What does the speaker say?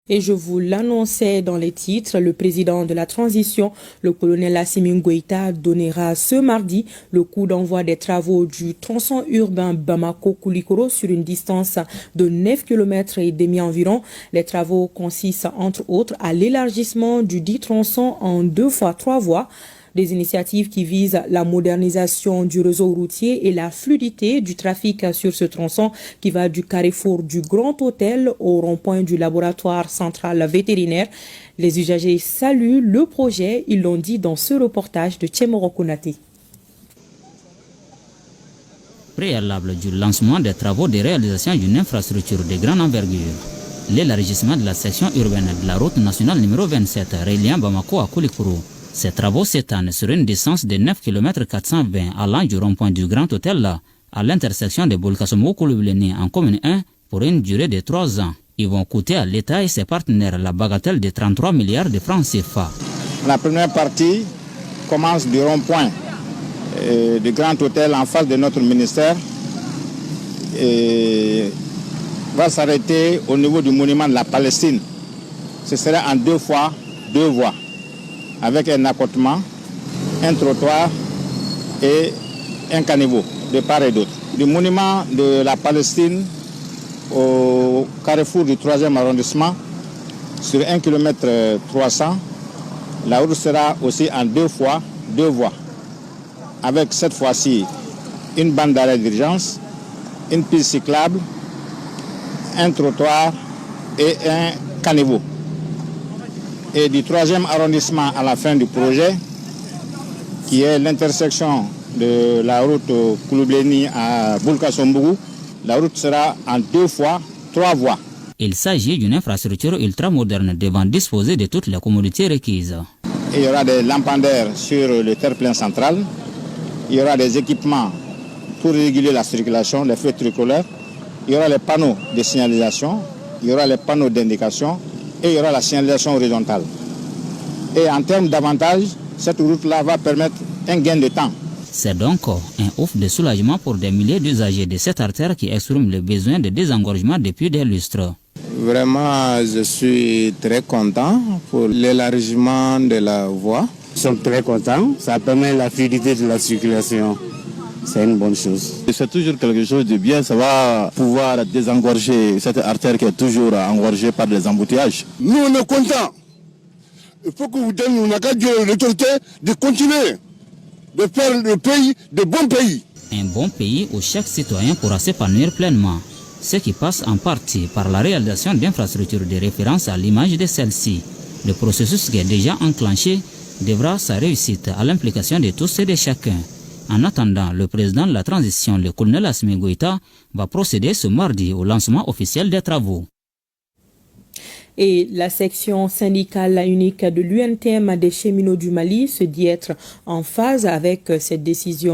Et je vous l'annonçais dans les titres, le président de la transition, le colonel Assimi Goïta, donnera ce mardi le coup d'envoi des travaux du tronçon urbain Bamako-Koulikoro sur une distance de 9 km et demi environ. Les travaux consistent entre autres à l'élargissement du dit tronçon en 2 fois 3 voies. Des initiatives qui visent la modernisation du réseau routier et la fluidité du trafic sur ce tronçon qui va du carrefour du Grand Hôtel au rond-point du laboratoire central vétérinaire. Les usagers saluent le projet, ils l'ont dit dans ce reportage de Tchemoro Konate. Préalable du lancement des travaux de réalisation d'une infrastructure de grande envergure. L'élargissement de la section urbaine de la route nationale numéro 27 reliant Bamako à Koulikoro. Ces travaux s'étendent sur une distance de 9 km 420 allant du rond-point du Grand Hôtel à l'intersection de Bolkasomo-Kouloubleni en commune 1 pour une durée de 3 ans. Ils vont coûter à l'État et ses partenaires la bagatelle de 33 milliards de francs CFA. La première partie commence du rond-point du Grand Hôtel en face de notre ministère et va s'arrêter au niveau du monument de la Palestine. Ce sera en 2 fois 2 voies, avec un accotement, un trottoir et un caniveau de part et d'autre. Du monument de la Palestine au carrefour du 3e arrondissement, sur 1 km 300, la route sera aussi en 2 fois 2 voies, avec cette fois-ci une bande d'arrêt d'urgence, une piste cyclable, un trottoir et un caniveau. Et du 3e arrondissement à la fin du projet, qui est l'intersection de la route Kouloubleni à Bolkasomo, la route sera en 2 fois 3 voies. Il s'agit d'une infrastructure ultramoderne devant disposer de toutes les commodités requises. Il y aura des lampadaires sur le terre-plein central, il y aura des équipements pour réguler la circulation, les feux tricolores, il y aura les panneaux de signalisation, il y aura les panneaux d'indication, et il y aura la signalisation horizontale. Et en termes d'avantages, cette route-là va permettre un gain de temps. C'est donc un ouf de soulagement pour des milliers d'usagers de cette artère qui expriment le besoin de désengorgement depuis des lustres. Vraiment, je suis très content pour l'élargissement de la voie. Nous sommes très contents, ça permet la fluidité de la circulation. C'est une bonne chose. C'est toujours quelque chose de bien, ça va pouvoir désengorger cette artère qui est toujours engorgée par des embouteillages. Nous, on est contents. Il faut que vous donniez l'autorité de continuer, de faire le pays de bons pays. Un bon pays où chaque citoyen pourra s'épanouir pleinement, ce qui passe en partie par la réalisation d'infrastructures de référence à l'image de celle-ci. Le processus qui est déjà enclenché devra sa réussite à l'implication de tous et de chacun. En attendant, le président de la transition, le colonel Assimi Goïta, va procéder ce mardi au lancement officiel des travaux. Et la section syndicale unique de l'UNTM des cheminots du Mali se dit être en phase avec cette décision.